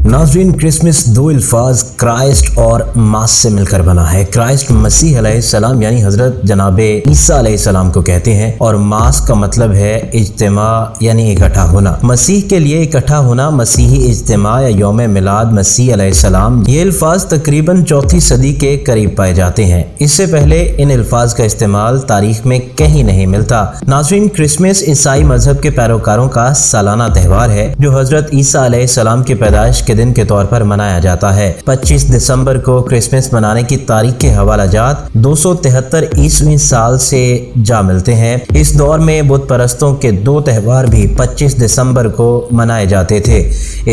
नाज़रीन, क्रिसमस दो अल्फाज क्राइस्ट और मास से मिलकर बना है। क्राइस्ट मसीह अलैहिस्सलाम यानी हजरत जनाब ईसा अलैहिस्सलाम को कहते हैं और मास का मतलब है इज्तिमा यानी इकट्ठा होना। मसीह के लिए इकट्ठा होना, मसीही इज्तिमा या यौम मिलाद मसीह अलैहिस्सलाम, ये अल्फाज तकरीबन चौथी सदी के करीब पाए जाते हैं। इससे पहले इन अल्फाज का इस्तेमाल तारीख में कहीं नहीं मिलता। नाज़रीन, क्रिसमस ईसाई मजहब के पैरोकारों का सालाना त्यौहार है जो हजरत ईसा अलैहिस्सलाम की पैदाइश के दिन के तौर पर मनाया जाता है। 25 दिसंबर को क्रिसमस मनाने की तारीख के हवालाजात 273 ईस्वी साल से जा मिलते हैं। इस दौर में बुत परस्तों के दो त्यौहार भी 25 दिसंबर को मनाए जाते थे।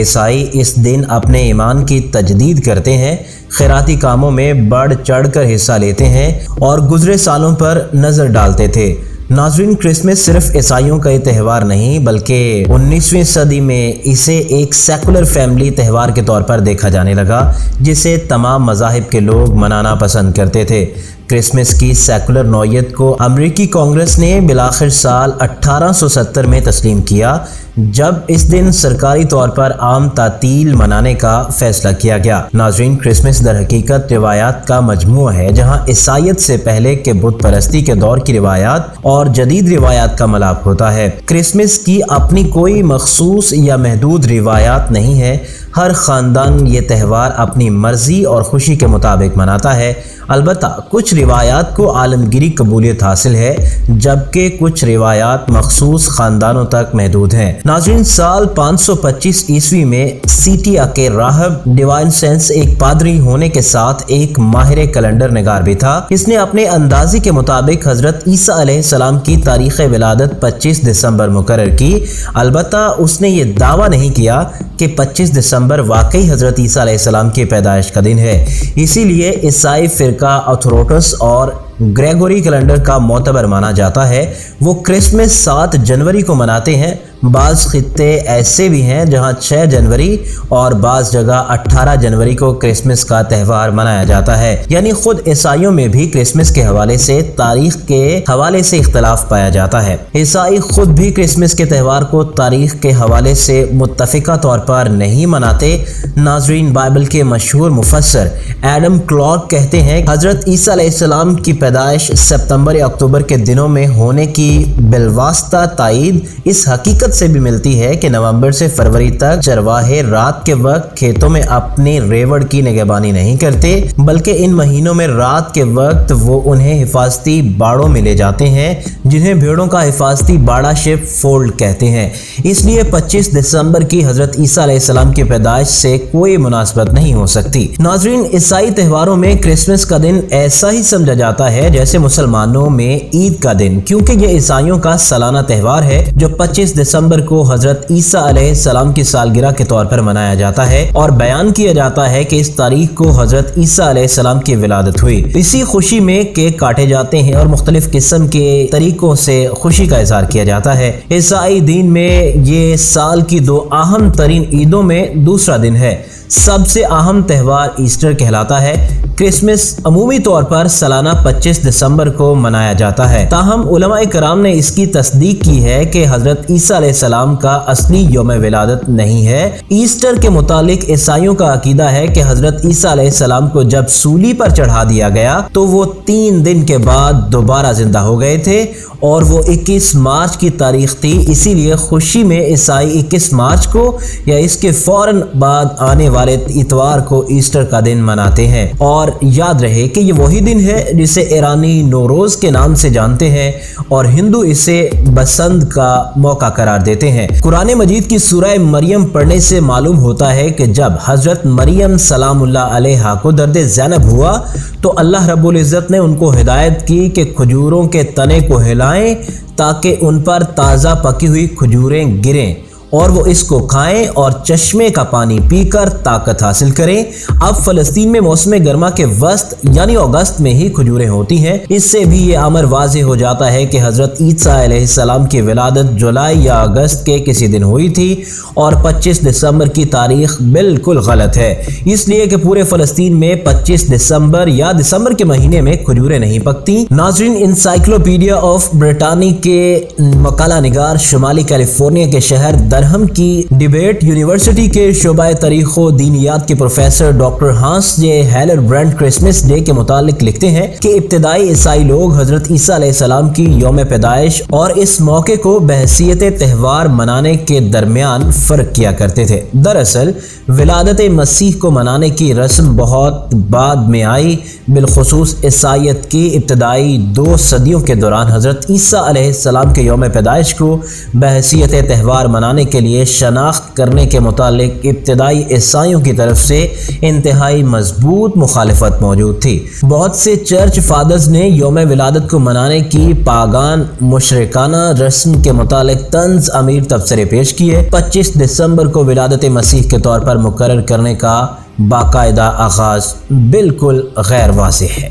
ईसाई इस दिन अपने ईमान की तजदीद करते हैं, खैराती कामों में बढ़ चढ़ कर हिस्सा लेते हैं और गुजरे सालों पर नजर डालते थे। नाज़रीन, क्रिसमस सिर्फ ईसाइयों का त्यौहार नहीं बल्कि 19वीं सदी में इसे एक सेकुलर फैमिली त्यौहार के तौर पर देखा जाने लगा, जिसे तमाम मज़ाहिब के लोग मनाना पसंद करते थे। क्रिसमस की सेकुलर नौयत को अमेरिकी कांग्रेस ने बिलाखिर साल 1870 में तस्लीम किया, जब इस दिन सरकारी तौर पर आम तातील मनाने का फैसला किया गया। नाज़रीन, क्रिसमस दर हकीकत रिवायात का मजमूआ है जहां ईसाइयत से पहले के बुत परस्ती के दौर की रिवायात और जदीद रिवायात का मिलाप होता है। क्रिसमस की अपनी कोई मखसूस या महदूद रिवायात नहीं है। हर ख़ानदान ये त्यौहार अपनी मर्जी और खुशी के मुताबिक मनाता है। अलबत्ता कुछ रिवायात को आलमगीरी कबूलियत हासिल है, जबकि कुछ रिवायात मखसूस ख़ानदानों तक महदूद हैं। नाज़रीन, साल 525 ईस्वी में सीटिया के राहब डिवाइन सेंस एक पादरी होने के साथ एक माहिर कैलेंडर निगार भी था। इसने अपने अंदाज़े के मुताबिक हजरत ईसा अलैहिस्सलाम की तारीख़ विलादत 25 दिसंबर मुकर्रर की। अलबत्ता उसने ये दावा नहीं किया कि 25 दिसंबर वाकई हजरत ईसा अलैहिस्सलाम की पैदाइश का दिन है। इसीलिए ईसाई फिरका ऑर्थोडॉक्स और ग्रेगोरी कैलेंडर का मोतबर माना जाता है। वो क्रिसमस 7 जनवरी को मनाते हैं। बाज़ खित्ते ऐसे भी हैं जहां 6 जनवरी और बाज़ जगह 18 जनवरी को क्रिसमस का त्यौहार मनाया जाता है। यानी खुद ईसाइयों में भी क्रिसमस के हवाले से तारीख के हवाले से इख्तलाफ पाया जाता है। ईसाई खुद भी क्रिसमस के त्यौहार को तारीख के हवाले से मुत्तफ़िका तौर पर नहीं मनाते। नाज़रीन, बाइबल के मशहूर मुफस्सर एडम क्लॉर्क कहते हैं हजरत ईसा अलैहिस्सलाम की पैदाइश सितंबर या अक्टूबर के दिनों में होने की बिलवास्ता ताईद इस हकीकत से भी मिलती है कि नवंबर से फरवरी तक चरवाहे रात के वक्त खेतों में अपनी रेवड़ की निगहबानी नहीं करते, बल्कि इन महीनों में रात के वक्त वो उन्हें हिफाजती बाड़ों में ले जाते हैं, जिन्हें भेड़ों का हिफाजती बाड़ा शिप फोल्ड कहते हैं। इसलिए 25 दिसंबर की हजरत ईसा अलैहिस्सलाम की पैदाइश से कोई मुनासबत नहीं हो सकती। नाज़रीन, ईसाई त्योहारों में क्रिसमस का दिन ऐसा ही समझा जाता है जैसे मुसलमानों में ईद का दिन, क्योंकि ये ईसाइयों का सालाना त्यौहार है जो 25 दिसंबर को हजरत ईसा अलैहिस्सलाम की सालगिरह के तौर पर मनाया जाता है और बयान किया जाता है कि इस तारीख को हजरत ईसा अलैहिस्सलाम की विलादत हुई। इसी खुशी में केक काटे जाते हैं और मुख्तलिफ किस्म के तरीकों से खुशी का इजहार किया जाता है। ईसाई दीन में ये साल की 2 अहम तरीन ईदों में दूसरा दिन है। सबसे अहम त्यौहार ईस्टर कहलाता है। क्रिसमस अमूमी तौर पर सालाना 25 दिसंबर को मनाया जाता है। ताहम उलमाए कराम ने इसकी तस्दीक की है कि हजरत ईसा अलैहिस्सलाम का असली यौम विलादत नहीं है। ईस्टर के मुतालिक ईसाइयों का अकीदा है कि हजरत ईसा अलैहिस्सलाम को जब सूली पर चढ़ा दिया गया तो वो 3 दिन के बाद दोबारा जिंदा हो गए थे और वो 21 मार्च की तारीख थी। इसीलिए खुशी में ईसाई 21 मार्च को या इसके फौरन बाद आने वाले इतवार को ईस्टर का दिन मनाते हैं। और याद रहे कि ये वही दिन है जिसे ईरानी नौरोज के नाम से जानते हैं और हिंदू इसे बसंत का मौका करार देते हैं। कुरान मजीद की सूरह मरियम पढ़ने से मालूम होता है कि जब हजरत मरियम सलामुल्लाह अलैहा को दर्द ज़ैनब हुआ तो अल्लाह रब्बुल इज़्ज़त ने उनको हिदायत की कि खजूरों के तने को हिलाएं ताकि उन पर ताज़ा पकी हुई खजूरें गिरें और वो इसको खाएं और चश्मे का पानी पीकर ताकत हासिल करें। अब फ़लस्तीन में मौसम गर्मा के वस्त यानी अगस्त में ही खजूरें होती हैं। इससे भी ये अमर वाज़ेह हो जाता है कि हज़रत ईसा अलैहिस्सलाम की विलादत जुलाई या अगस्त के किसी दिन हुई थी और 25 दिसंबर की तारीख बिल्कुल गलत है, इसलिए कि पूरे फ़लस्तीन में 25 दिसंबर या दिसंबर के महीने में खजूरें नहीं पकती। नाज़रीन, इंसाइक्लोपीडिया ऑफ ब्रिटानी के मकाला निगार शुमाली कैलिफोर्निया के शहर درہم کی ڈیبیٹ یونیورسٹی کے شعبہ تاریخ و دینیات کے پروفیسر ڈاکٹر ہانس جے ہیلر برینڈ کرسمس ڈے کے متعلق لکھتے ہیں کہ ابتدائی عیسائی لوگ حضرت عیسیٰ علیہ السلام کی یوم پیدائش اور اس موقع کو بحیثیت تہوار منانے کے درمیان فرق کیا کرتے تھے۔ دراصل ولادت مسیح کو منانے کی رسم بہت بعد میں آئی، بالخصوص عیسائیت کی ابتدائی 2 صدیوں کے دوران حضرت عیسیٰ علیہ السلام کے یوم پیدائش کو بحیثیت تہوار منانے کے لیے شناخت کرنے کے متعلق ابتدائی عیسائیوں کی طرف سے انتہائی مضبوط مخالفت موجود تھی۔ بہت سے چرچ فادرز نے یوم ولادت کو منانے کی پاگان مشرکانہ رسم کے متعلق طنز آمیز تبصرے پیش کیے۔ 25 دسمبر کو ولادت مسیح کے طور پر مقرر کرنے کا باقاعدہ آغاز بالکل غیر واضح ہے۔